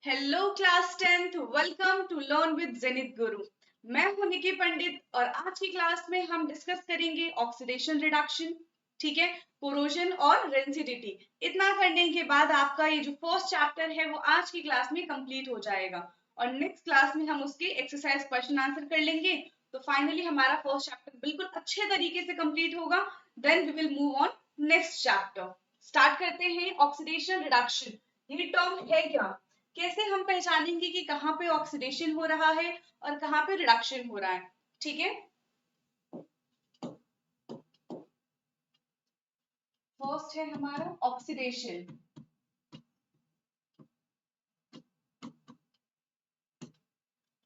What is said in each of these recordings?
Hello class 10th, welcome to learn with Zenith Guru. मैं हूं निकी पंडित और आज की क्लास में हम डिस्कस करेंगे ऑक्सीडेशन रिडक्शन, ठीक है, कोरोजन और रेंसिडिटी। इतना करने के बाद आपका ये जो फर्स्ट चैप्टर है वो आज की क्लास में कंप्लीट हो जाएगा और नेक्स्ट क्लास में हम उसके एक्सरसाइज क्वेश्चन आंसर कर लेंगे। तो फाइनली हमारा फर्स्ट चैप्टर बिल्कुल अच्छे तरीके से कंप्लीट होगा। Then we will move on next chapter. Start करते हैं ऑक्सीडेशन रिडक्शन। ये टर्म है क्या, कैसे हम पहचानेंगे कि कहाँ पे ऑक्सीडेशन हो रहा है और कहाँ पे रिडक्शन हो रहा है। ठीक है, फर्स्ट है हमारा ऑक्सीडेशन।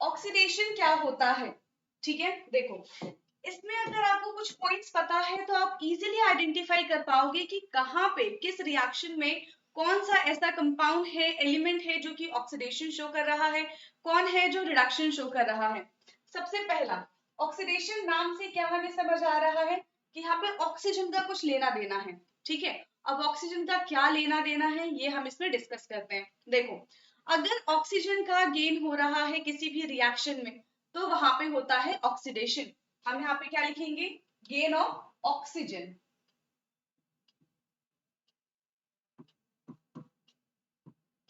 ऑक्सीडेशन क्या होता है, ठीक है, देखो इसमें अगर आपको कुछ पॉइंट्स पता है तो आप इजीली आइडेंटिफाई कर पाओगे कि कहाँ पे किस रिएक्शन में कौन सा ऐसा कंपाउंड है, एलिमेंट है जो कि ऑक्सीडेशन शो कर रहा है, कौन है जो रिडक्शन शो कर रहा है। सबसे पहला, ऑक्सीडेशन नाम से क्या हमें समझ आ रहा है कि यहाँ पे ऑक्सीजन का कुछ लेना देना है। ठीक है, अब ऑक्सीजन का क्या लेना देना है ये हम इसमें डिस्कस करते हैं। देखो, अगर ऑक्सीजन का गेन हो रहा है किसी भी रिएक्शन में तो वहां पे होता है ऑक्सीडेशन। हम यहाँ पे क्या लिखेंगे, गेन ऑफ ऑक्सीजन।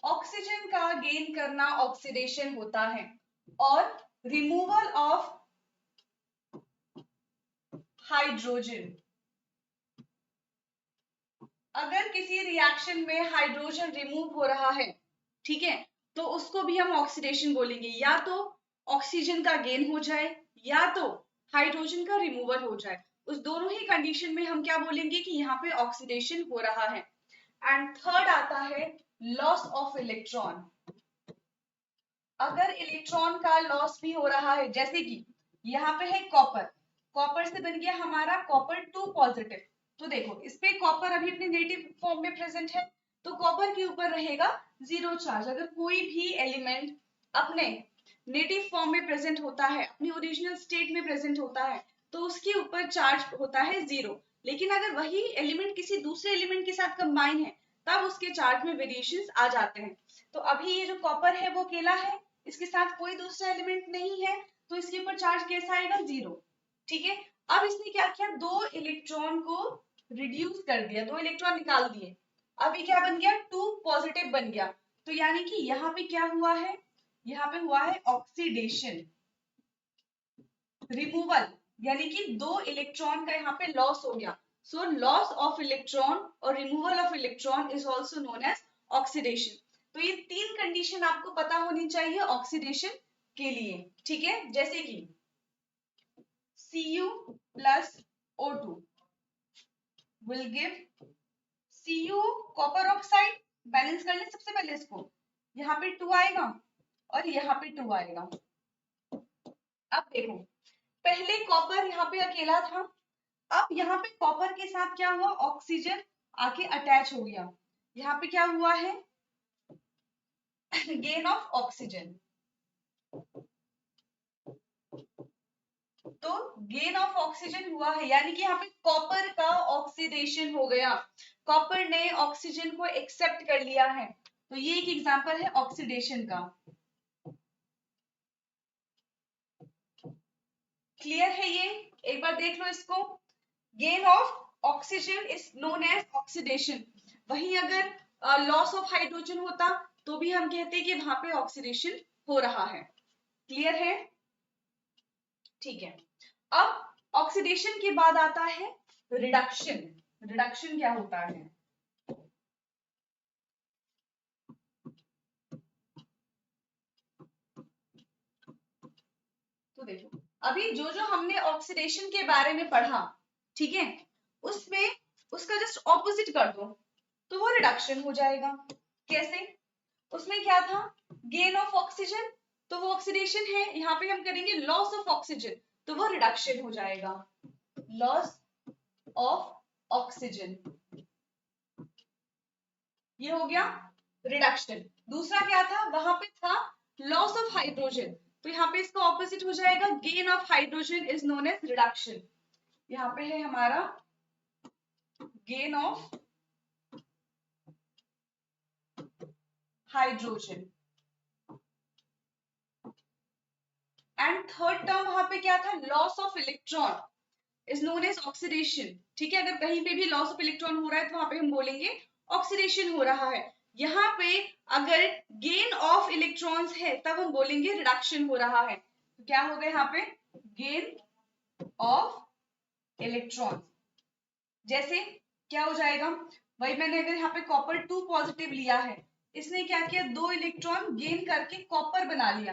ऑक्सीजन का गेन करना ऑक्सीडेशन होता है और रिमूवल ऑफ हाइड्रोजन, अगर किसी रिएक्शन में हाइड्रोजन रिमूव हो रहा है, ठीक है, तो उसको भी हम ऑक्सीडेशन बोलेंगे। या तो ऑक्सीजन का गेन हो जाए या तो हाइड्रोजन का रिमूवल हो जाए, उस दोनों ही कंडीशन में हम क्या बोलेंगे कि यहाँ पे ऑक्सीडेशन हो रहा है। एंड थर्ड आता है लॉस ऑफ इलेक्ट्रॉन। अगर इलेक्ट्रॉन का लॉस भी हो रहा है, जैसे कि यहाँ पे है कॉपर, कॉपर से बन गया हमारा कॉपर 2 पॉजिटिव। तो देखो इस पे कॉपर अभी अपने नेटिव फॉर्म में प्रेजेंट है तो कॉपर के ऊपर रहेगा जीरो चार्ज। अगर कोई भी एलिमेंट अपने नेटिव फॉर्म में प्रेजेंट होता है, अपनी ओरिजिनल स्टेट में प्रेजेंट होता है, तो उसके ऊपर चार्ज होता है जीरो। लेकिन अगर वही एलिमेंट किसी दूसरे एलिमेंट के साथ कंबाइन है तब उसके चार्ज में वेरिएशंस आ जाते हैं। तो अभी ये जो कॉपर है वो अकेला है, इसके साथ कोई दूसरा एलिमेंट नहीं है, तो इसके ऊपर चार्ज कैसा आएगा, जीरो। ठीक है, अब इसने क्या किया, दो इलेक्ट्रॉन को रिड्यूस कर दिया, दो इलेक्ट्रॉन निकाल दिए। अभी क्या बन गया, 2 पॉजिटिव बन गया। तो यानी कि यहाँ पे क्या हुआ है, यहाँ पे हुआ है ऑक्सीडेशन, रिमूवल, यानी कि दो इलेक्ट्रॉन का यहाँ पे लॉस हो गया। सो लॉस ऑफ इलेक्ट्रॉन और removal of electron is also known as oxidation. तो ये तीन कंडीशन आपको पता होनी चाहिए ऑक्सीडेशन के लिए। ठीक है, जैसे कि Cu plus O2 will give Cu copper oxide. Balance कर ले सबसे पहले इसको, यहाँ पे 2 आएगा और यहाँ पे 2 आएगा। अब देखो, पहले कॉपर यहाँ पे अकेला था, अब यहाँ पे कॉपर के साथ क्या हुआ, ऑक्सीजन आके अटैच हो गया। यहाँ पे क्या हुआ है, गेन ऑफ ऑक्सीजन। तो गेन ऑफ ऑक्सीजन हुआ है, यानी कि यहाँ पे कॉपर का ऑक्सीडेशन हो गया, कॉपर ने ऑक्सीजन को एक्सेप्ट कर लिया है। तो ये एक एग्जांपल है ऑक्सीडेशन का। क्लियर है ये, एक बार देख लो इसको। Gain of oxygen is known as oxidation. वहीं अगर लॉस ऑफ हाइड्रोजन होता तो भी हम कहते हैं कि वहां पे ऑक्सीडेशन हो रहा है। क्लियर है, ठीक है। अब ऑक्सीडेशन के बाद आता है रिडक्शन। रिडक्शन क्या होता है, तो देखो अभी जो जो हमने ऑक्सीडेशन के बारे में पढ़ा, ठीक है, उसमें उसका जस्ट ऑपोजिट कर दो तो वो रिडक्शन हो जाएगा। कैसे, उसमें क्या था, गेन ऑफ ऑक्सीजन, तो वो ऑक्सीडेशन है। यहाँ पे हम करेंगे लॉस ऑफ ऑक्सीजन, तो वो रिडक्शन हो जाएगा, लॉस ऑफ ऑक्सीजन। ये हो गया रिडक्शन। दूसरा क्या था, वहां पे था लॉस ऑफ हाइड्रोजन, तो यहाँ पे इसका ऑपोजिट हो जाएगा, gain of hydrogen is known as reduction. यहाँ पे है हमारा gain of hydrogen. And third term वहां पे क्या था, loss of electron is known as oxidation. ठीक है, अगर कहीं पे भी लॉस ऑफ इलेक्ट्रॉन हो रहा है तो वहां पे हम बोलेंगे ऑक्सीडेशन हो रहा है। यहाँ पे अगर गेन ऑफ इलेक्ट्रॉन्स है तब हम बोलेंगे रिडक्शन हो रहा है। तो क्या होगा यहाँ पे, गेन ऑफ इलेक्ट्रॉन। जैसे क्या हो जाएगा, वही मैंने अगर यहाँ पे कॉपर 2 पॉजिटिव लिया है, इसने क्या किया, 2 इलेक्ट्रॉन गेन करके कॉपर बना लिया,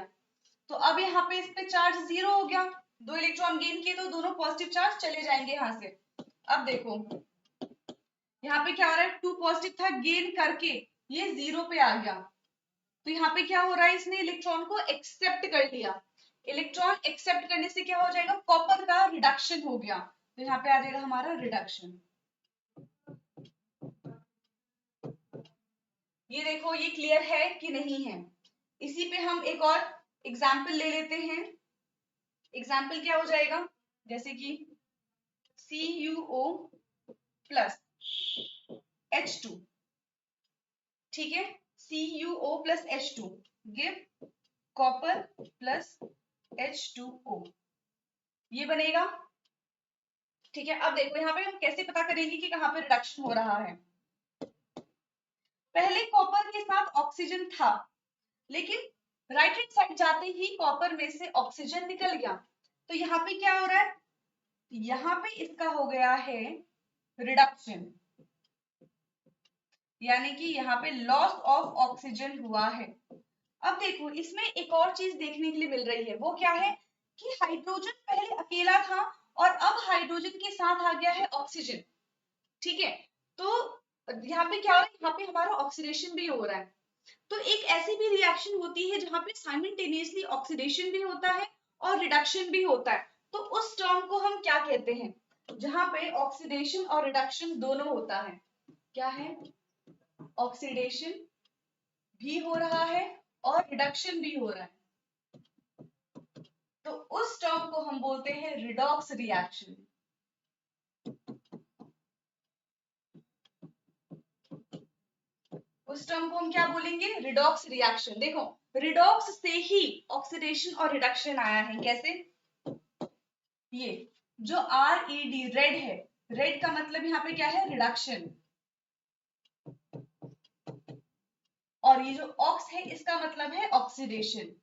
तो अब यहाँ पे इस पे चार्ज 0 हो गया। 2 इलेक्ट्रॉन गेन किए तो दोनों पॉजिटिव चार्ज चले जाएंगे यहाँ से। अब देखो यहाँ पे क्या हो रहा है, 2 पॉजिटिव था, गेन करके ये 0 पे आ गया, तो यहाँ पे क्या हो रहा है, इसने इलेक्ट्रॉन को एक्सेप्ट कर लिया। इलेक्ट्रॉन एक्सेप्ट करने से क्या हो जाएगा, कॉपर का रिडक्शन हो गया, तो यहाँ पे आ जाएगा हमारा रिडक्शन। ये देखो, ये क्लियर है कि नहीं है। इसी पे हम एक और एग्जाम्पल ले लेते हैं। एग्जाम्पल क्या हो जाएगा, जैसे कि CuO प्लस H2, ठीक है, CuO plus H2 give copper plus H2O, ये बनेगा। ठीक है, अब देखो यहाँ पे हम कैसे पता करेंगे कि कहाँ पे रिडक्शन हो रहा है। पहले कॉपर के साथ ऑक्सीजन था, लेकिन राइट हैंड साइड जाते ही कॉपर में से ऑक्सीजन निकल गया, तो यहाँ पे क्या हो रहा है, यहाँ पे इसका हो गया है रिडक्शन, यानी कि यहाँ पे लॉस ऑफ ऑक्सीजन हुआ है। अब देखो इसमें एक और चीज देखने के लिए मिल रही है, वो क्या है कि हाइड्रोजन पहले अकेला था और अब हाइड्रोजन के साथ आ गया है ऑक्सीजन। ठीक है, तो यहाँ पे क्या हो रहा है, यहाँ पे हमारा ऑक्सीडेशन भी हो रहा है। तो एक ऐसी भी रिएक्शन होती है जहां पे साइमल्टेनियसली ऑक्सीडेशन भी होता है और रिडक्शन भी होता है, तो उस टर्म को हम क्या कहते हैं, जहां पे ऑक्सीडेशन और रिडक्शन दोनों होता है। क्या है, ऑक्सीडेशन भी हो रहा है और रिडक्शन भी हो रहा है, तो उस टर्म को हम बोलते हैं रिडॉक्स रिएक्शन। उस टर्म को हम क्या बोलेंगे, रिडॉक्स रिएक्शन। देखो रिडॉक्स से ही ऑक्सीडेशन और रिडक्शन आया है। कैसे, ये जो RED रेड है, रेड का मतलब यहाँ पे क्या है, रिडक्शन, और ये जो ऑक्स है इसका मतलब है ऑक्सीडेशन।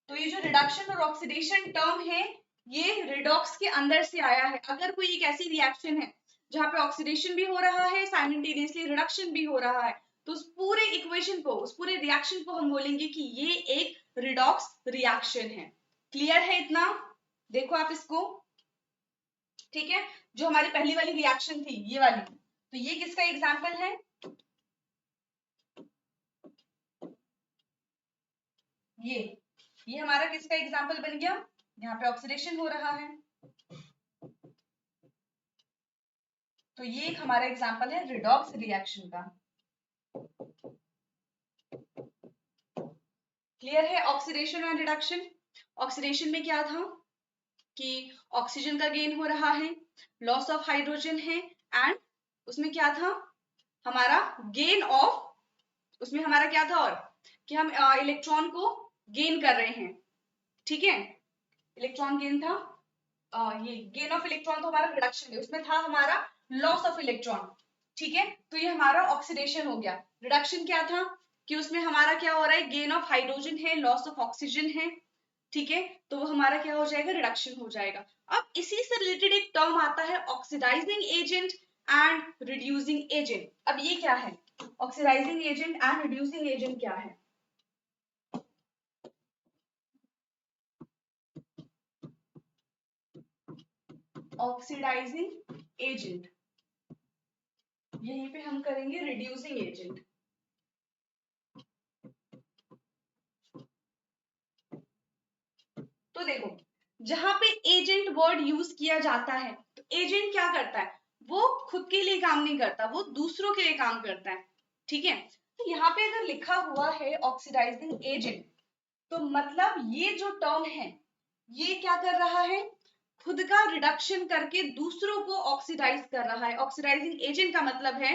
तो ये जो रिडक्शन और ऑक्सीडेशन टर्म है ये रिडॉक्स के अंदर से आया है। अगर कोई एक ऐसी रिएक्शन है जहां पे ऑक्सीडेशन भी हो रहा है, साइमल्टेनियसली रिडक्शन भी हो रहा है, तो उस पूरे इक्वेशन को, उस पूरे रिएक्शन को हम बोलेंगे कि ये एक रिडॉक्स रिएक्शन है। क्लियर है इतना, देखो आप इसको। ठीक है, जो हमारी पहली वाली रिएक्शन थी ये वाली, तो ये किसका एग्जाम्पल है, ये हमारा किसका एग्जाम्पल बन गया, यहाँ पे ऑक्सीडेशन हो रहा है, तो ये एक हमारा एग्जाम्पल है रिडॉक्स रिएक्शन का। क्लियर है, ऑक्सीडेशन और रिडक्शन। ऑक्सीडेशन में क्या था कि ऑक्सीजन का गेन हो रहा है, लॉस ऑफ हाइड्रोजन है, एंड उसमें क्या था, हमारा गेन ऑफ, उसमें हमारा क्या था, और कि हम इलेक्ट्रॉन को गेन कर रहे हैं। ठीक है, इलेक्ट्रॉन गेन था, ये गेन ऑफ इलेक्ट्रॉन तो हमारा रिडक्शन है, उसमें था हमारा लॉस ऑफ इलेक्ट्रॉन। ठीक है, तो ये हमारा ऑक्सीडेशन हो गया। रिडक्शन क्या था कि उसमें हमारा क्या हो रहा है, गेन ऑफ हाइड्रोजन है, लॉस ऑफ ऑक्सीजन है। ठीक है, तो वो हमारा क्या हो जाएगा, रिडक्शन हो जाएगा। अब इसी से रिलेटेड एक टर्म आता है oxidising agent and reducing agent. अब ये क्या है, oxidising agent and reducing agent क्या है, ऑक्सीडाइजिंग एजेंट, यहीं पे हम करेंगे रिड्यूसिंग एजेंट। तो देखो जहां पे एजेंट वर्ड यूज किया जाता है, तो एजेंट क्या करता है, वो खुद के लिए काम नहीं करता, वो दूसरों के लिए काम करता है। ठीक है, तो यहाँ पे अगर लिखा हुआ है ऑक्सीडाइजिंग एजेंट, तो मतलब ये जो टर्म है ये क्या कर रहा है, खुद का रिडक्शन करके दूसरों को ऑक्सीडाइज कर रहा है। ऑक्सीडाइजिंग एजेंट का मतलब है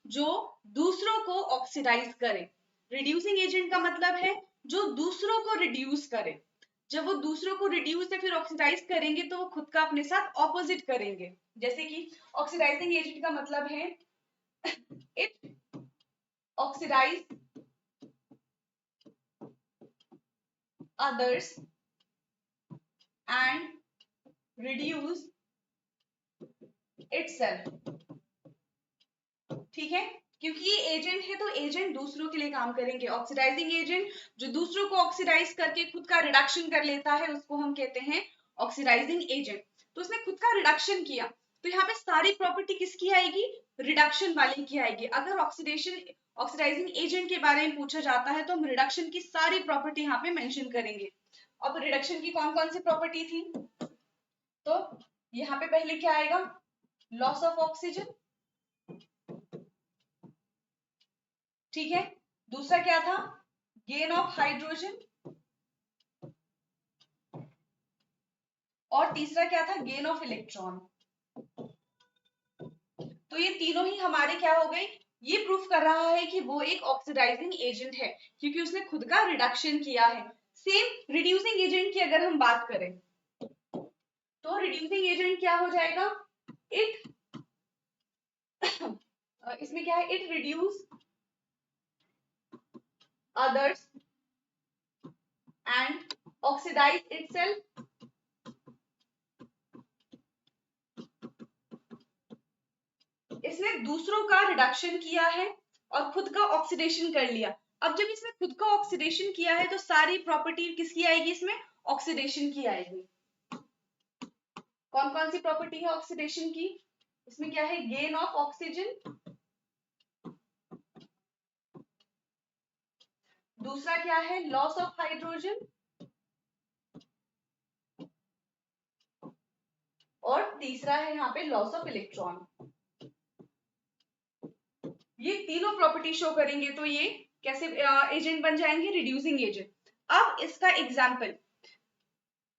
जो दूसरों को ऑक्सीडाइज करे। रिड्यूसिंग एजेंट का मतलब है जो दूसरों को रिड्यूस करे। जब वो दूसरों को रिड्यूस या फिर ऑक्सीडाइज करेंगे तो वो खुद का अपने साथ ऑपोजिट करेंगे। जैसे कि ऑक्सीडाइजिंग एजेंट का मतलब है it oxidise others and reduce itself। ठीक है, क्योंकि ये एजेंट है तो एजेंट दूसरों के लिए काम करेंगे। ऑक्सीडाइजिंग एजेंट जो दूसरों को ऑक्सीडाइज करके खुद का रिडक्शन कर लेता है उसको हम कहते हैं ऑक्सीडाइजिंग एजेंट। तो उसने खुद का रिडक्शन किया तो यहाँ पे सारी प्रॉपर्टी किसकी आएगी, रिडक्शन वाले की आएगी। अगर ऑक्सीडाइजिंग एजेंट के बारे में पूछा जाता है तो हम रिडक्शन की सारी प्रॉपर्टी यहाँ पे मेंशन करेंगे। अब रिडक्शन की कौन कौन सी प्रॉपर्टी थी, तो यहाँ पे पहले क्या आएगा, लॉस ऑफ ऑक्सीजन, ठीक है। दूसरा क्या था, गेन ऑफ हाइड्रोजन, और तीसरा क्या था, गेन ऑफ इलेक्ट्रॉन। तो ये तीनों ही हमारे क्या हो गए, ये प्रूफ कर रहा है कि वो एक ऑक्सीडाइजिंग एजेंट है क्योंकि उसने खुद का रिडक्शन किया है। सेम रिड्यूसिंग एजेंट की अगर हम बात करें तो रिड्यूसिंग एजेंट क्या हो जाएगा, इट इसमें क्या है, it reduce others and oxidize itself। इसने दूसरों का रिडक्शन किया है और खुद का ऑक्सीडेशन कर लिया। अब जब इसने खुद का ऑक्सीडेशन किया है तो सारी प्रॉपर्टी किसकी आएगी, इसमें ऑक्सीडेशन की आएगी। कौन कौन सी प्रॉपर्टी है ऑक्सीडेशन की, इसमें क्या है, गेन ऑफ ऑक्सीजन, दूसरा क्या है, लॉस ऑफ हाइड्रोजन, और तीसरा है यहाँ पे लॉस ऑफ इलेक्ट्रॉन। ये तीनों प्रॉपर्टी शो करेंगे तो ये कैसे एजेंट बन जाएंगे, रिड्यूसिंग एजेंट। अब इसका एग्जाम्पल,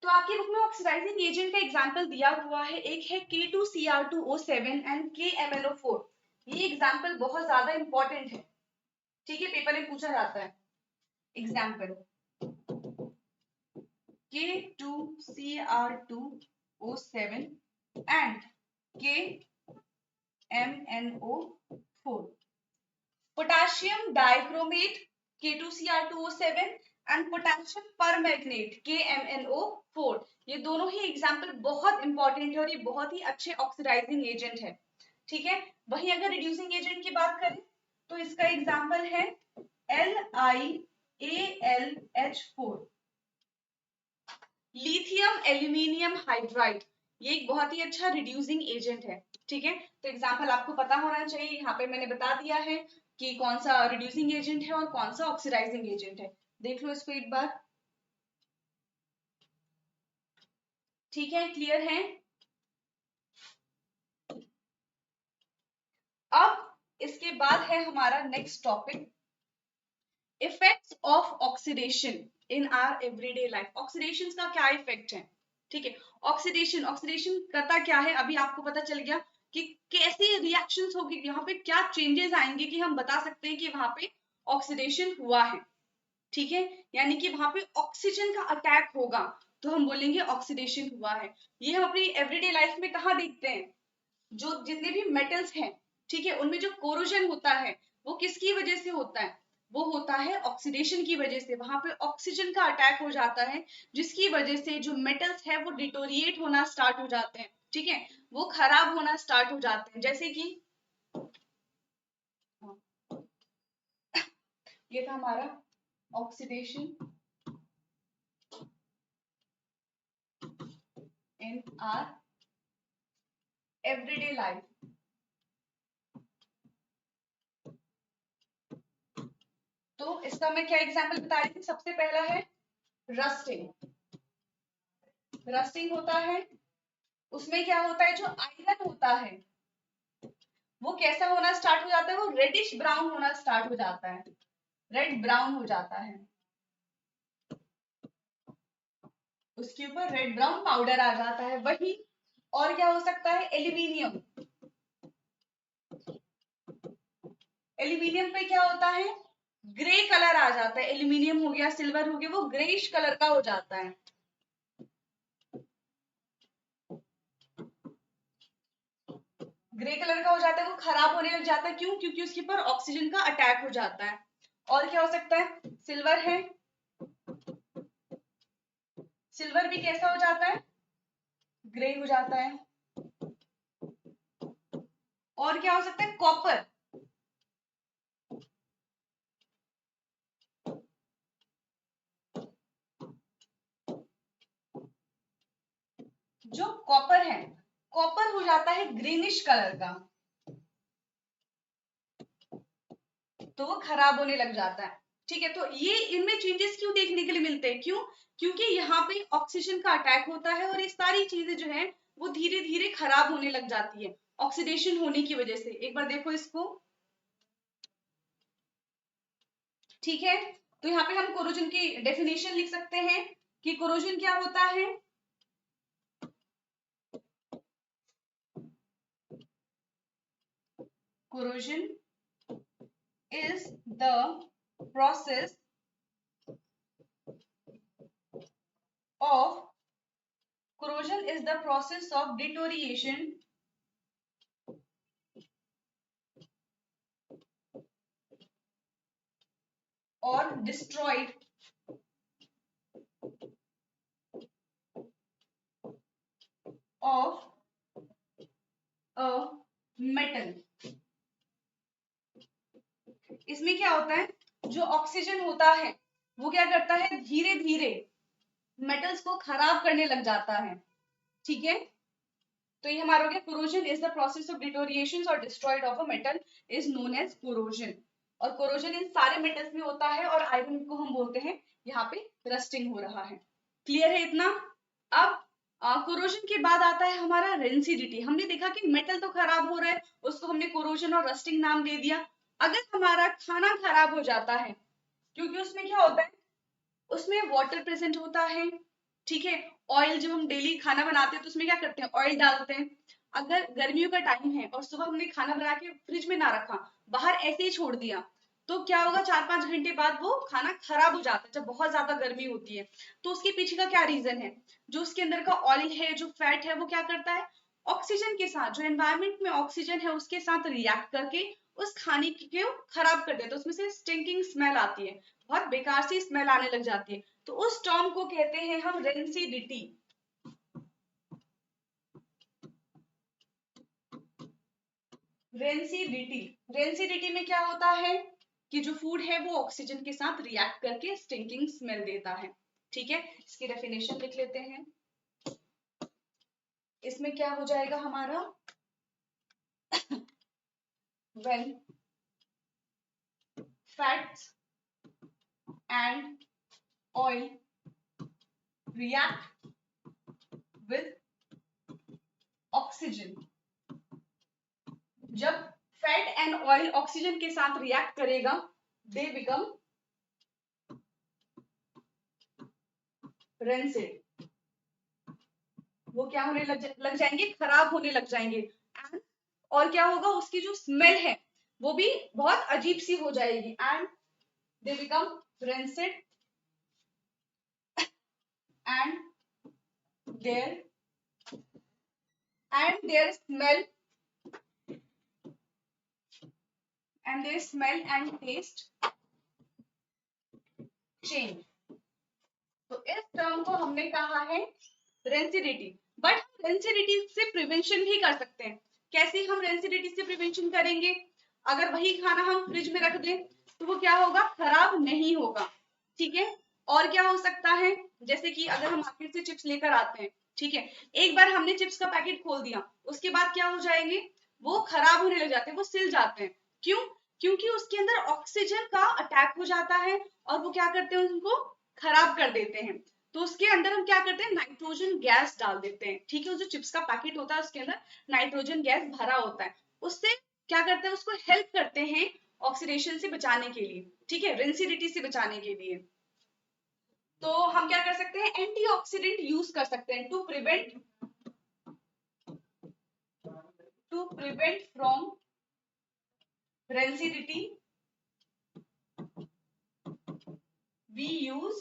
तो आपके बुक में ऑक्सीडाइजिंग एजेंट का एग्जाम्पल दिया हुआ है, एक है K2Cr2O7 एंड KMnO4। ये एग्जाम्पल बहुत ज्यादा इंपॉर्टेंट है, ठीक है, पेपर में पूछा जाता है। Example K2Cr2O7 and KMnO4, potassium dichromate K2Cr2O7 and potassium permanganate KMnO4। ये दोनों ही एग्जाम्पल बहुत इंपॉर्टेंट है और ये बहुत ही अच्छे ऑक्सीडाइजिंग एजेंट है, ठीक है। वहीं अगर रिड्यूसिंग एजेंट की बात करें तो इसका एग्जाम्पल है LiAlH4, लिथियम एल्यूमिनियम हाइड्राइड। ये एक बहुत ही अच्छा रिड्यूसिंग एजेंट है, ठीक है। तो एग्जाम्पल आपको पता होना चाहिए, यहाँ पे मैंने बता दिया है कि कौन सा रिड्यूसिंग एजेंट है और कौन सा ऑक्सीडाइजिंग एजेंट है। देख लो इसको एक बार, ठीक है, क्लियर है। अब इसके बाद है हमारा next topic, effects of oxidation in our everyday life. Oxidation का क्या इफेक्ट है, ठीक है। ऑक्सीडेशन करता क्या है, अभी आपको पता चल गया कि कैसे रिएक्शंस होगी, यहाँ पे क्या चेंजेस आएंगे कि हम बता सकते हैं कि वहां पे ऑक्सीडेशन हुआ है, ठीक है। यानी कि वहां पे ऑक्सीजन का अटैक होगा तो हम बोलेंगे ऑक्सीडेशन हुआ है। ये हम अपनी एवरीडे लाइफ में कहाँ देखते हैं, जो जितने भी मेटल्स हैं, ठीक है, उनमें जो कोरोजन होता है वो किसकी वजह से होता है, वो होता है ऑक्सीडेशन की वजह से। वहां पे ऑक्सीजन का अटैक हो जाता है जिसकी वजह से जो मेटल्स है वो डिटोरिएट होना स्टार्ट हो जाते हैं, ठीक है, वो खराब होना स्टार्ट हो जाते हैं। जैसे कि ये था हमारा oxidation in our everyday life. तो इसका मैं क्या एग्जांपल बता रही थी, सबसे पहला है रस्टिंग। रस्टिंग होता है, उसमें क्या होता है, जो आयरन होता है वो कैसा होना स्टार्ट हो जाता है, वो रेडिश ब्राउन होना स्टार्ट हो जाता है, रेड ब्राउन हो जाता है, उसके ऊपर रेड ब्राउन पाउडर आ जाता है। वही और क्या हो सकता है, एल्यूमिनियम। एल्यूमिनियम पे क्या होता है, ग्रे कलर आ जाता है, एल्यूमिनियम हो गया, सिल्वर हो गया, वो ग्रेइश कलर का हो जाता है। ग्रे कलर का हो जाता है, वो खराब होने लग जाता है। क्यों? क्योंकि उसके ऊपर ऑक्सीजन का अटैक हो जाता है। और क्या हो सकता है? सिल्वर है, सिल्वर भी कैसा हो जाता है? ग्रे हो जाता है। और क्या हो सकता है? कॉपर, जो कॉपर है, कॉपर हो जाता है ग्रीनिश कलर का, तो वो खराब होने लग जाता है। ठीक है, तो ये इनमें चेंजेस क्यों देखने के लिए मिलते हैं? क्यों? क्योंकि यहाँ पे ऑक्सीजन का अटैक होता है और ये सारी चीजें जो है वो धीरे धीरे खराब होने लग जाती है ऑक्सीडेशन होने की वजह से। एक बार देखो इसको, ठीक है। तो यहाँ पे हम कोरोजन की डेफिनेशन लिख सकते हैं कि कोरोजन क्या होता है। Corrosion is the process of corrosion is the process of deterioration or destroyed of a metal। इसमें क्या होता है, जो ऑक्सीजन होता है वो क्या करता है, धीरे धीरे मेटल्स को खराब करने लग जाता है। ठीक है, तो ये हमारा हो गया corrosion is the process of deterioration और destroyed of a metal is known as corrosion. और कोरोजन इन सारे मेटल्स में होता है और आयरन को हम बोलते हैं यहाँ पे रस्टिंग हो रहा है। क्लियर है इतना? अब कोरोजन के बाद आता है हमारा रेंसिडिटी। हमने देखा कि मेटल तो खराब हो रहा है, उसको हमने कोरोजन और रस्टिंग नाम दे दिया। अगर हमारा खाना खराब हो जाता है, क्योंकि उसमें क्या होता है, उसमें वाटर प्रेजेंट होता है। ठीक है, ऑयल जब हम डेली खाना बनाते हैं तो उसमें क्या करते हैं, ऑयल डालते हैं। अगर गर्मियों का टाइम है और सुबह हमने खाना बना के फ्रिज में ना रखा, बाहर ऐसे ही छोड़ दिया, तो क्या होगा, 4-5 घंटे बाद वो खाना खराब हो जाता है जब बहुत ज्यादा गर्मी होती है। तो उसके पीछे का क्या रीजन है, जो उसके अंदर का ऑयल है, जो फैट है, वो क्या करता है, ऑक्सीजन के साथ, जो एनवायरमेंट में ऑक्सीजन है उसके साथ रिएक्ट करके उस खाने को खराब कर देता है। तो उसमें से स्टिंकिंग स्मेल आती है, बहुत बेकार सी स्मेल आने लग जाती है। तो उस टर्म को कहते हैं हम रेंसिडिटी। रेंसिडिटी, रेंसिडिटी में क्या होता है कि जो फूड है वो ऑक्सीजन के साथ रिएक्ट करके स्टिंकिंग स्मेल देता है। ठीक है, इसकी डेफिनेशन लिख लेते हैं। इसमें क्या हो जाएगा हमारा, when fats and oil react with oxygen, जब फैट एंड ऑयल ऑक्सीजन के साथ रिएक्ट करेगा, दे बिकम रेंसिड। वो क्या होने लग जाएंगे, खराब होने लग जाएंगे। एंड और क्या होगा, उसकी जो स्मेल है वो भी बहुत अजीब सी हो जाएगी। And they become rancid and their smell and taste change. तो इस टर्म को हमने कहा है रेंसिडिटी। बट हम रेंसिडिटी से प्रिवेंशन भी कर सकते हैं। कैसे हम रेंसिडिटी से प्रिवेंशन करेंगे, अगर वही खाना हम फ्रिज में रख दें तो वो क्या होगा, खराब नहीं होगा। ठीक है, और क्या हो सकता है, जैसे कि अगर हम मार्केट से चिप्स लेकर आते हैं, ठीक है, एक बार हमने चिप्स का पैकेट खोल दिया, उसके बाद क्या हो जाएंगे, वो खराब होने लग जाते हैं, वो सिल जाते हैं। क्यों? क्योंकि उसके अंदर ऑक्सीजन का अटैक हो जाता है और वो क्या करते हैं, उनको खराब कर देते हैं। तो उसके अंदर हम क्या करते हैं, नाइट्रोजन गैस डाल देते हैं। ठीक है, जो चिप्स का पैकेट होता है उसके अंदर नाइट्रोजन गैस भरा होता है, उससे क्या करते हैं, उसको हेल्प करते हैं ऑक्सीडेशन से बचाने के लिए। ठीक है, रेंसिडिटी से बचाने के लिए। तो हम क्या कर सकते हैं, एंटीऑक्सीडेंट यूज कर सकते हैं to prevent from rancidity we use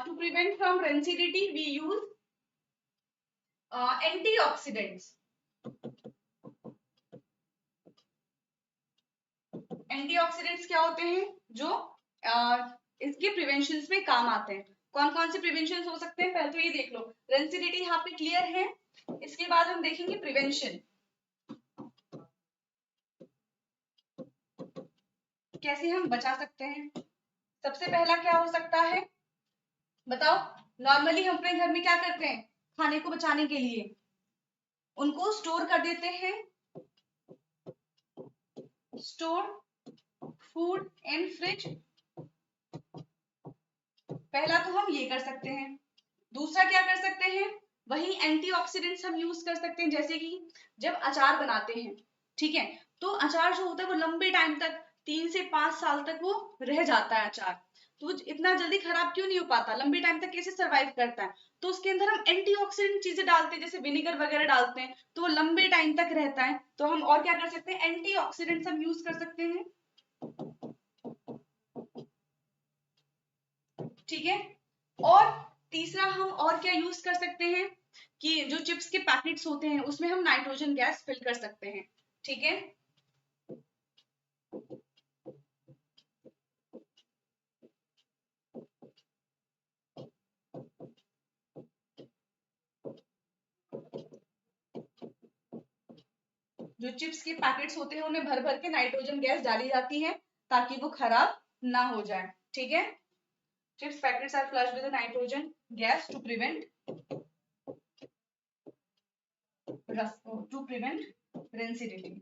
to prevent from rancidity, we use antioxidants. Antioxidants क्या होते हैं जो इसके प्रिवेंशन में काम आते हैं। कौन कौन से प्रिवेंशन हो सकते हैं पहले तो ये देख लो। रेंसिडिटी यहाँ पे क्लियर है। इसके बाद हम देखेंगे प्रिवेंशन, कैसे हम बचा सकते हैं। सबसे पहला क्या हो सकता है बताओ। नॉर्मली हम अपने घर में क्या करते हैं, खाने को बचाने के लिए उनको स्टोर कर देते हैं। स्टोर फूड इन फ्रिज, पहला तो हम ये कर सकते हैं। दूसरा क्या कर सकते हैं, वही एंटीऑक्सीडेंट्स हम यूज कर सकते हैं। जैसे कि जब अचार बनाते हैं, ठीक है, तो अचार जो होता है वो लंबे टाइम तक 3 से 5 साल तक वो रह जाता है अचार, तो इतना जल्दी खराब क्यों नहीं हो पाता, लंबे टाइम तक कैसे सरवाइव करता है। तो उसके अंदर हम एंटीऑक्सीडेंट चीजें डालते हैं, जैसे विनेगर वगैरह डालते हैं, तो वो लंबे टाइम तक रहता है। तो हम और क्या कर सकते हैं, एंटीऑक्सीडेंट्स हम यूज कर सकते हैं। ठीक है, और तीसरा हम और क्या यूज कर सकते हैं कि जो चिप्स के पैकेट्स होते हैं उसमें हम नाइट्रोजन गैस फिल कर सकते हैं। ठीक है, जो चिप्स के पैकेट्स होते हैं उनमें भर भर के नाइट्रोजन गैस डाली जाती है ताकि वो खराब ना हो जाए। ठीक है, chips packets are flushed with nitrogen gas to prevent rancidity.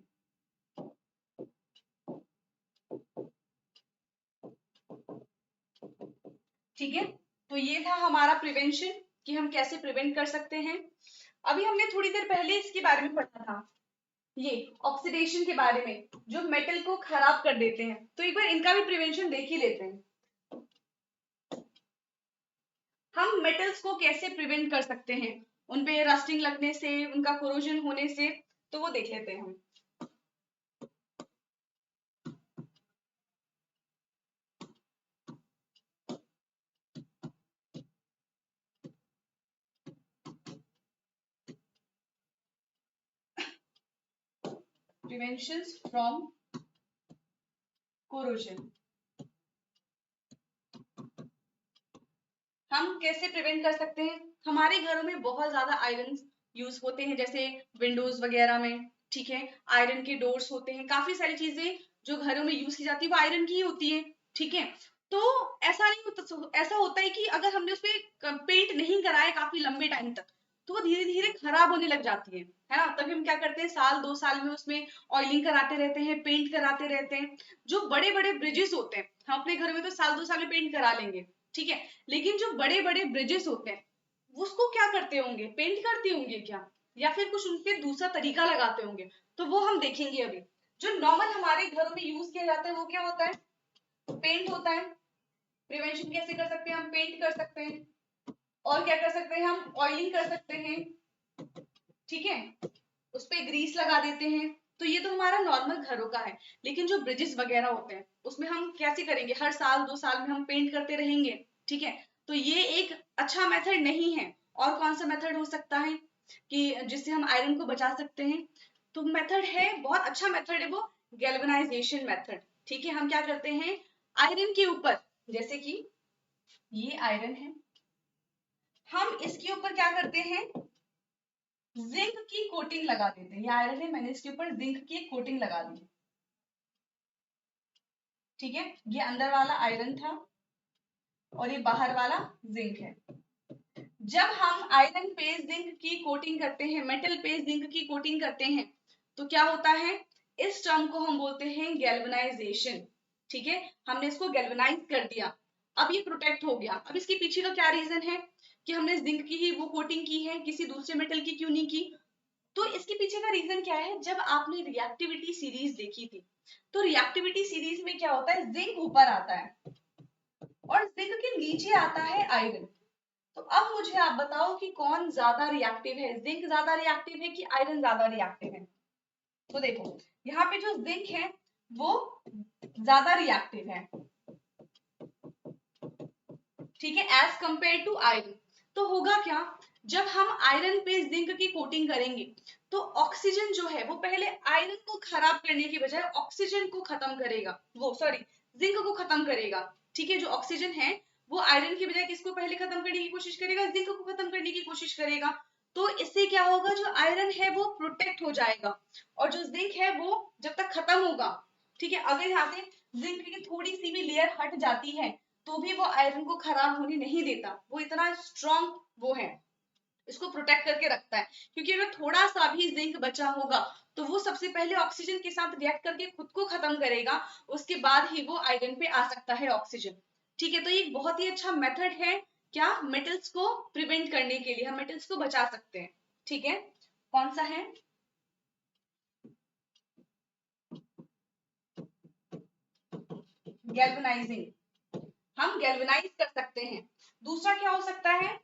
ठीक है, तो ये था हमारा प्रिवेंशन कि हम कैसे प्रिवेंट कर सकते हैं। अभी हमने थोड़ी देर पहले इसके बारे में पढ़ा था, ये ऑक्सीडेशन के बारे में, जो मेटल को खराब कर देते हैं। तो एक बार इनका भी प्रिवेंशन देख ही लेते हैं। हम मेटल्स को कैसे प्रिवेंट कर सकते हैं, उन पे रस्टिंग लगने से, उनका कोरोजन होने से, तो वो देख लेते हैं हम। प्रिवेंशन फ्रॉम कोरोजन, हम कैसे प्रिवेंट कर सकते हैं। हमारे घरों में बहुत ज्यादा आयरन यूज होते हैं, जैसे विंडोज वगैरह में, ठीक है, आयरन के डोर्स होते हैं, काफी सारी चीजें जो घरों में यूज की जाती है वो आयरन की ही होती है। ठीक है, तो ऐसा नहीं होता, ऐसा होता है कि अगर हमने उसपे पेंट नहीं कराया काफी लंबे टाइम तक, तो वो धीरे धीरे खराब होने लग जाती है ना। तभी हम क्या करते हैं, साल 2 साल में उसमें ऑयलिंग कराते रहते हैं, पेंट कराते रहते हैं। जो बड़े बड़े ब्रिजेस होते हैं, हम अपने घर में तो साल 2 साल में पेंट करा लेंगे, ठीक है, लेकिन जो बड़े बड़े ब्रिजेस होते हैं उसको क्या करते होंगे, पेंट करते होंगे क्या, या फिर कुछ उनपे दूसरा तरीका लगाते होंगे, तो वो हम देखेंगे अभी। जो नॉर्मल हमारे घरों में यूज किया जाता है वो क्या होता है, पेंट होता है। प्रिवेंशन कैसे कर सकते हैं, हम पेंट कर सकते हैं, और क्या कर सकते हैं, हम ऑयलिंग कर सकते हैं, ठीक है, उस पे ग्रीस लगा देते हैं। तो ये तो हमारा नॉर्मल घरों का है। लेकिन जो ब्रिजेस वगैरह होते हैं उसमें हम कैसे करेंगे, हर साल 2 साल में हम पेंट करते रहेंगे, ठीक है, तो ये एक अच्छा मेथड नहीं है। और कौन सा मेथड हो सकता है कि जिससे हम आयरन को बचा सकते हैं, तो मेथड है, बहुत अच्छा मेथड है वो, गैल्वेनाइजेशन मेथड। ठीक है, हम क्या करते हैं, आयरन के ऊपर, जैसे कि ये आयरन है, हम इसके ऊपर क्या करते हैं, जिंक की कोटिंग लगा देते हैं। ये आयरन है, मैंने इसके ऊपर जिंक की एक कोटिंग लगा दी। ठीक है, ये अंदर वाला आयरन था और ये बाहर वाला जिंक है। जब हम आयरन पे जिंक की कोटिंग करते हैं, मेटल पे जिंक की कोटिंग करते हैं, तो क्या होता है, इस टर्म को हम बोलते हैं गैल्वेनाइजेशन। ठीक है, हमने इसको गैल्वेनाइज कर दिया, अब ये प्रोटेक्ट हो गया। अब इसके पीछे का क्या रीजन है कि हमने जिंक की ही वो कोटिंग की है, किसी दूसरे मेटल की क्यों नहीं की। तो इसके पीछे का रीजन क्या है, जब आपने रिएक्टिविटी सीरीज देखी थी, तो रिएक्टिविटी सीरीज में क्या होता है, जिंक ऊपर आता है और जिंक के नीचे आता है आयरन। तो अब मुझे आप बताओ कि कौन ज्यादा रिएक्टिव है, जिंक ज्यादा रिएक्टिव है कि आयरन ज्यादा रिएक्टिव है। तो देखो यहाँ पे जो जिंक है वो ज्यादा रिएक्टिव है, ठीक है, एज कंपेयर टू आयरन। तो होगा क्या, जब हम आयरन पे जिंक की कोटिंग करेंगे तो ऑक्सीजन जो है वो पहले आयरन को खराब करने की बजाय ऑक्सीजन को खत्म करेगा, वो सॉरी जिंक को खत्म करेगा। ठीक है, जो ऑक्सीजन है वो आयरन की बजाय किसको पहले खत्म करने की कोशिश करेगा, जिंक को खत्म करने की कोशिश करेगा। तो इससे क्या होगा, जो आयरन है वो प्रोटेक्ट हो जाएगा और जो जिंक है वो जब तक खत्म होगा, ठीक है, अगर यहाँ से जिंक की थोड़ी सी भी लेयर हट जाती है तो भी वो आयरन को खराब होने नहीं देता, वो इतना स्ट्रॉन्ग वो है, इसको प्रोटेक्ट करके रखता है। क्योंकि अगर थोड़ा सा भी जिंक बचा होगा तो वो सबसे पहले ऑक्सीजन के साथ रिएक्ट करके खुद को खत्म करेगा, उसके बाद ही वो आयरन पे आ सकता है ऑक्सीजन। ठीक है, तो ये बहुत ही अच्छा मेथड है, क्या, मेटल्स को प्रिवेंट करने के लिए हम मेटल्स को बचा सकते हैं। ठीक है, कौन सा है, गैल्वेनाइजिंग, हम गैल्वेनाइज कर सकते हैं। दूसरा क्या हो सकता है,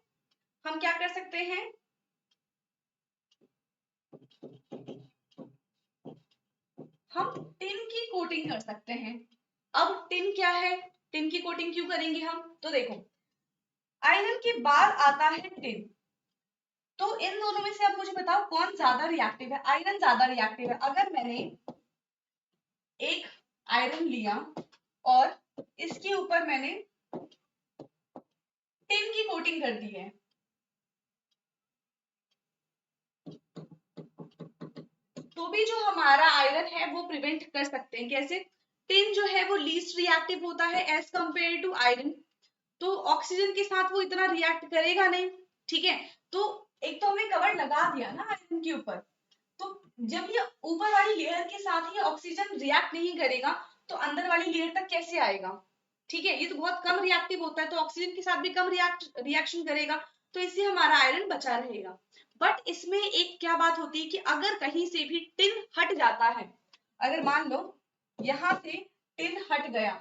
हम क्या कर सकते हैं, हम टिन की कोटिंग कर सकते हैं। अब टिन क्या है, टिन की कोटिंग क्यों करेंगे हम, तो देखो आयरन के बाद आता है टिन, तो इन दोनों में से आप मुझे बताओ कौन ज्यादा रिएक्टिव है, आयरन ज्यादा रिएक्टिव है। अगर मैंने एक आयरन लिया और इसके ऊपर मैंने टिन की कोटिंग कर दी है, तो भी जो हमारा आयरन है वो प्रिवेंट कर सकते हैं। कैसे, टिन जो है वो लीस्ट रिएक्टिव होता है एज कंपेयर टू आयरन, तो ऑक्सीजन के साथ वो इतना रिएक्ट करेगा नहीं। ठीक है, तो एक तो हमने कवर लगा दिया ना आयरन के ऊपर, तो जब ये ऊपर वाली लेयर के साथ ही ऑक्सीजन रिएक्ट नहीं करेगा तो अंदर वाली लेयर तक कैसे आएगा। ठीक है, ये तो बहुत कम रिएक्टिव होता है, तो ऑक्सीजन के साथ भी कम रिएक्शन करेगा, तो इससे हमारा आयरन बचा रहेगा। बट इसमें एक क्या बात होती है कि अगर कहीं से भी टिन हट जाता है, अगर मान लो यहां से टिन हट गया,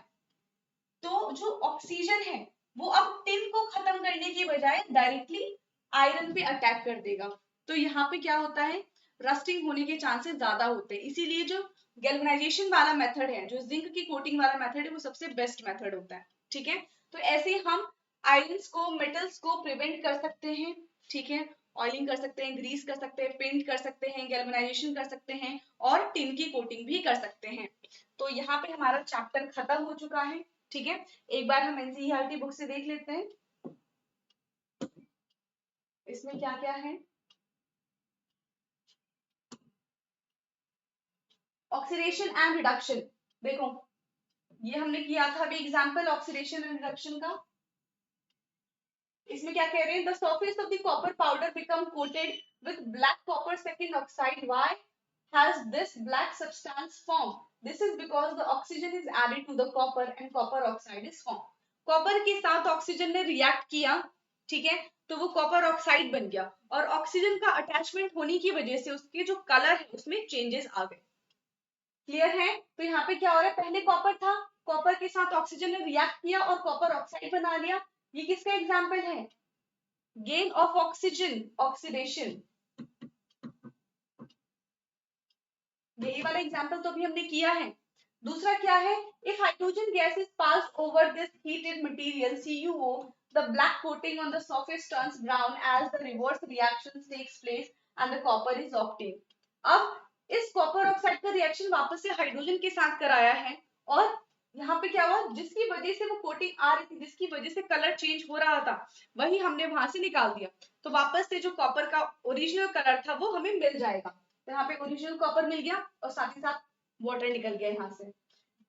तो जो ऑक्सीजन है वो अब टिन को खत्म करने की बजाय डायरेक्टली आयरन पे अटैक कर देगा, तो यहाँ पे क्या होता है, रस्टिंग होने के चांसेस ज्यादा होते हैं। इसीलिए जो गैल्वेनाइजेशन वाला मेथड है, जो जिंक की कोटिंग वाला मेथड है, वो सबसे बेस्ट मेथड होता है। ठीक है, तो ऐसे हम आयरन्स को, मेटल्स को प्रिवेंट कर सकते हैं। ठीक है, ऑयलिंग कर सकते हैं, ग्रीस कर सकते हैं, पेंट कर सकते हैं, गैल्वेनाइजेशन कर सकते हैं और टिन की कोटिंग भी कर सकते हैं। तो यहाँ पे हमारा चैप्टर खत्म हो चुका है। ठीक है, एक बार हम एनसीईआरटी बुक से देख लेते हैं इसमें क्या क्या है। ऑक्सीडेशन एंड रिडक्शन, देखो ये हमने किया था अभी एग्जांपल ऑक्सीडेशन एंड रिडक्शन का। इसमें क्या कह रहे हैं, the surface of the copper powder become coated with black copper second oxide, why has this black substance formed? This is because the oxygen is added to the copper and copper oxide is formed. Copper के साथ oxygen ने react किया, ठीक है, तो वो copper oxide बन गया और ऑक्सीजन का अटैचमेंट होने की वजह से उसके जो कलर है उसमें चेंजेस आ गए। क्लियर है, तो यहाँ पे क्या हो रहा है, पहले कॉपर था, कॉपर के साथ ऑक्सीजन ने रिएक्ट किया और कॉपर ऑक्साइड बना लिया। ये किसका एग्जाम्पल है, गेन ऑफ ऑक्सीजन, ऑक्सीडेशन। यही वाला एग्जाम्पल तो अभी हमने किया है। दूसरा क्या है, if hydrogen gas is pass over this heated material CuO, the black coating on the surface turns brown as the reverse reaction takes place and the copper is obtained. अब इस कॉपर ऑक्साइड का reaction वापस से hydrogen के साथ कराया है और यहाँ पे क्या हुआ, जिसकी वजह से वो कोटिंग आ रही थी, जिसकी वजह से कलर चेंज हो रहा था, वही हमने वहां से निकाल दिया, तो वापस से जो कॉपर का ओरिजिनल कलर था वो हमें मिल जाएगा। तो यहाँ पे ओरिजिनल कॉपर मिल गया और साथ ही साथ वाटर निकल गया यहाँ से।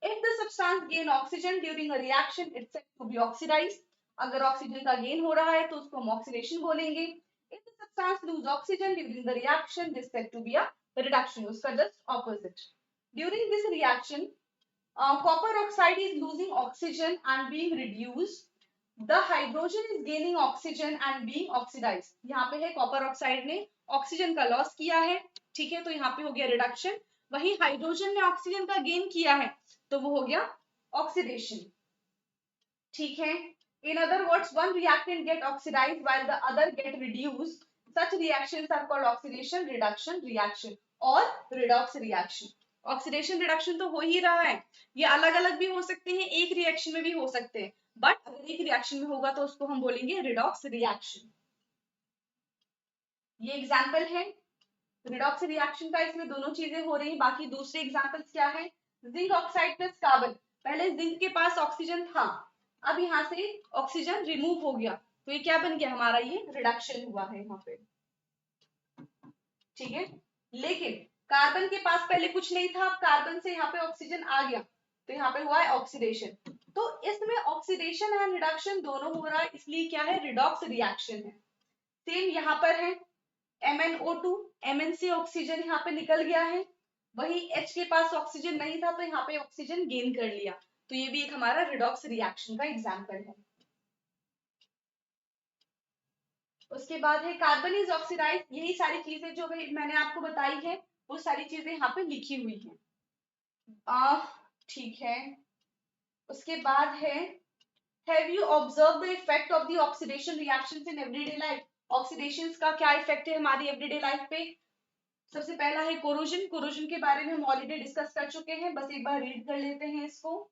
If the substance gain oxygen during a reaction, it's said to be oxidized. अगर ऑक्सीजन का गेन हो रहा है तो उसको हम ऑक्सीडेशन बोलेंगे। If the substance lose oxygen during the reaction, this is said to be a reduction. उसका just opposite. During this reaction, copper oxide is losing oxygen and being reduced. The hydrogen is gaining oxygen and being oxidized. यहाँ पे है copper oxide ने oxygen का loss किया है, ठीक है, तो यहाँ पे हो गया रिडक्शन। वही हाइड्रोजन ने ऑक्सीजन का गेन किया है तो वो हो गया ऑक्सीडेशन। ठीक है, in other words, one reactant get oxidized while the other get reduced. Such reactions are called oxidation reduction reaction or redox reaction. Oxidation reduction तो हो ही रहा है, ये अलग अलग भी हो सकते हैं, एक रिएक्शन में भी हो सकते हैं, बट अगर एक रिएक्शन में होगा तो उसको हम बोलेंगे रिडॉक्स रिएक्शन। ये एग्जाम्पल है रिडॉक्स रिएक्शन का, इसमें दोनों चीजें हो रही हैं। बाकी दूसरे एग्जाम्पल्स क्या है, जिंक ऑक्साइड प्लस कार्बन, पहले जिंक के पास ऑक्सीजन था, अब यहाँ से ऑक्सीजन रिमूव हो गया, तो ये क्या बन गया हमारा, ये रिडक्शन हुआ है यहाँ पे, ठीक है। लेकिन कार्बन के पास पहले कुछ नहीं था, अब कार्बन से यहाँ पे ऑक्सीजन आ गया, तो यहाँ पे हुआ है ऑक्सीडेशन। तो इसमें ऑक्सीडेशन एंड रिडक्शन दोनों हो रहा है, इसलिए क्या है, रिडॉक्स रिएक्शन है। सेम यहाँ पर है MnO2, Mn से ऑक्सीजन यहाँ पे निकल गया है, वही H के पास ऑक्सीजन नहीं था तो यहाँ पे ऑक्सीजन गेन कर लिया, तो ये भी एक हमारा रिडॉक्स रिएक्शन का एग्जाम्पल है। उसके बाद है कार्बन इज ऑक्सीडाइज, यही सारी चीजें जो मैंने आपको बताई है वो सारी चीजें यहाँ पे लिखी हुई हैं, ठीक है। उसके बाद है have you observe the effect of the oxidation reactions in everyday life, oxidations का क्या इफेक्ट है हमारी एवरीडे लाइफ पे। सबसे पहला है कोरोजन, कोरोजन के बारे में हम ऑलरेडी डिस्कस कर चुके हैं, बस एक बार रीड कर लेते हैं इसको।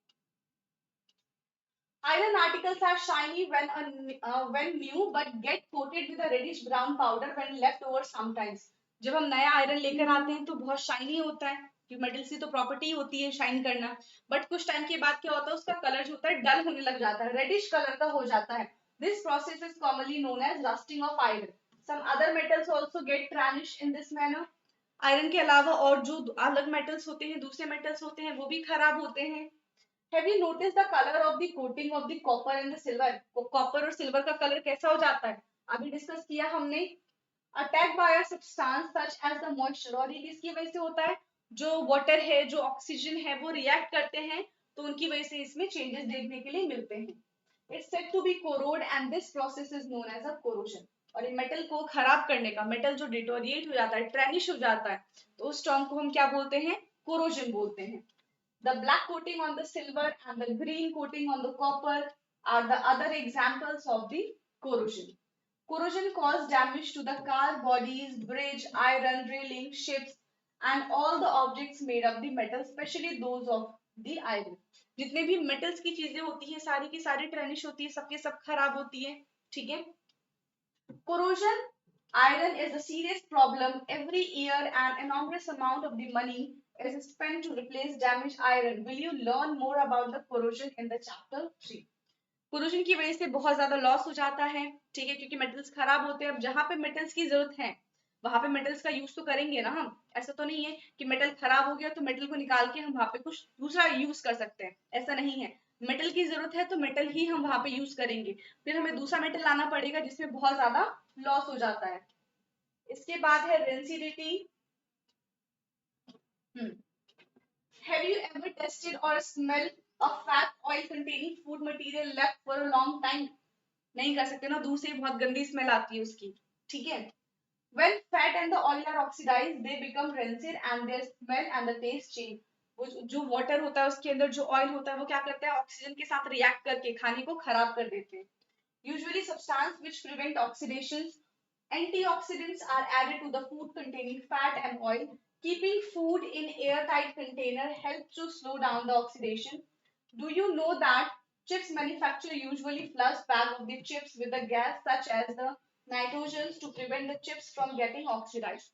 Iron articles are shiny when new but get coated with a reddish brown powder when left over sometimes। जब हम नया आयरन लेकर आते हैं तो बहुत शाइनी होता है, क्योंकि मेटल्स की तो प्रॉपर्टी होती है शाइन करना, बट कुछ टाइम के बाद क्या होता है, उसका कलर जो होता है डल होने लग जाता है, रेडिश कलर का हो जाता है। This process is commonly known as rusting of iron. Some other metals also get tarnished in this manner. Iron के अलावा और जो अलग मेटल्स होते हैं, दूसरे मेटल्स होते हैं, वो भी खराब होते हैं। Have you noticed the color of the coating of the copper and the silver? Copper और सिल्वर का कलर कैसा हो जाता है, अभी डिस्कस किया हमने। Attack by a substance such as the moisture, और ये किसकी वजह से होता है, जो वाटर है, जो ऑक्सीजन है, वो रिएक्ट करते हैं, तो उनकी वजह से इसमें चेंजेस देखने के लिए मिलते हैं। It's said to be corrode and this process is known as a corrosion. और ये मेटल को खराब करने का, मेटल जो डिटोरिएट हो जाता है, ट्रेनिश हो जाता है, तो उस टर्म को हम क्या बोलते हैं, कोरोजन बोलते हैं। The black coating on the silver and the green coating on the copper are the other examples of the corrosion. Corrosion causes damage to the car bodies, bridge, iron, railing, ships and all the objects made of the metal, especially those of the iron. जितने भी metals की चीजें होती हैं सारी की सारी ट्रेनिश होती है, सबके सब खराब होती है, ठीक है। Corrosion iron is a serious problem every year and enormous amount of the money is spent to replace damaged iron. Will you learn more about the corrosion in the chapter 3? corrosion की वजह से बहुत ज्यादा loss हो जाता है, ठीक है, क्योंकि मेटल्स खराब होते हैं। अब जहां पे मेटल्स की जरूरत है वहां पे मेटल्स का यूज तो करेंगे ना हम, ऐसा तो नहीं है कि मेटल खराब हो गया तो मेटल को निकाल के हम वहां पे कुछ दूसरा यूज कर सकते हैं, ऐसा नहीं है। मेटल की जरूरत है तो मेटल ही हम वहां पे यूज करेंगे, फिर हमें दूसरा मेटल लाना पड़ेगा जिसमें बहुत ज्यादा लॉस हो जाता है। इसके बाद है rancidity. Have you ever tested or smelled a fat oil containing food material left for a long time? नहीं कर सकते ना, दूर से बहुत गंदी स्मेल आती है उसकी, ठीक है। When fat and the oil are oxidized, they become rancid and their smell and the taste change. वो जो वाटर होता है उसके अंदर जो ऑयल होता है वो क्या करता है, ऑक्सीजन के साथ रिएक्ट करके खाने को खराब कर देते हैं। Usually substance which prevent oxidations, antioxidants are added to the food containing fat and oil. Keeping food in airtight container helps to slow down the oxidation. Do you know that chips manufacturer usually flush bag of the chips with a gas such as the nitrogens to prevent the chips from getting oxidized?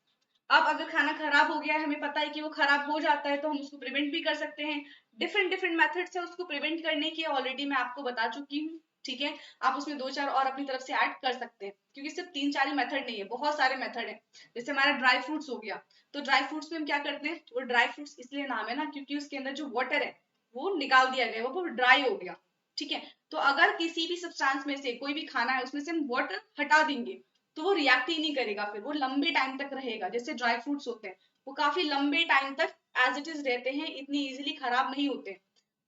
अब अगर खाना खराब हो गया है, हमें पता है कि वो खराब हो जाता है, तो हम उसको प्रिवेंट भी कर सकते हैं। डिफरेंट डिफरेंट मेथड से उसको प्रिवेंट करने के ऑलरेडी मैं आपको बता चुकी हूँ, ठीक है। आप उसमें 2-4 और अपनी तरफ से ऐड कर सकते हैं, क्योंकि सिर्फ 3-4 ही मेथड नहीं है, बहुत सारे मेथड है। जैसे हमारा ड्राई फ्रूट्स हो गया, तो ड्राई फ्रूट्स में हम क्या करते हैं, वो ड्राई फ्रूट्स इसलिए नाम है ना क्योंकि उसके अंदर जो वाटर है वो निकाल दिया गया, वो ड्राई हो गया, ठीक है। तो अगर किसी भी सब्सटेंस में से कोई भी खाना है उसमें से हम वाटर हटा देंगे तो वो रिएक्ट ही नहीं करेगा, फिर वो लंबे टाइम तक रहेगा। जैसे ड्राई फ्रूट्स होते हैं वो काफी लंबे टाइम तक एज इट इज रहते हैं, इतनी इजीली खराब नहीं होते,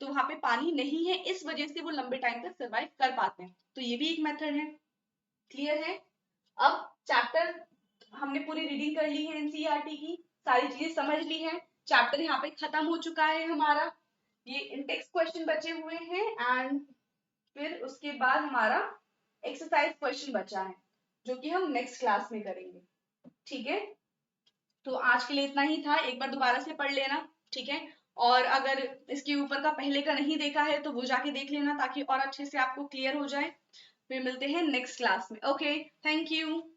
तो वहां पे पानी नहीं है इस वजह से वो लंबे टाइम तक सर्वाइव कर पाते हैं, तो ये भी एक मेथड है। क्लियर है। अब चैप्टर हमने पूरी रीडिंग कर ली है एनसीईआरटी की, सारी चीजें समझ ली है, चैप्टर यहाँ पे खत्म हो चुका है हमारा। ये इंडेक्स क्वेश्चन बचे हुए हैं एंड फिर उसके बाद हमारा एक्सरसाइज क्वेश्चन बचा है जो कि हम नेक्स्ट क्लास में करेंगे, ठीक है। तो आज के लिए इतना ही था, एक बार दोबारा से पढ़ लेना, ठीक है। और अगर इसके ऊपर का पहले का नहीं देखा है तो वो जाके देख लेना, ताकि और अच्छे से आपको क्लियर हो जाए। फिर मिलते हैं नेक्स्ट क्लास में। Okay, thank you.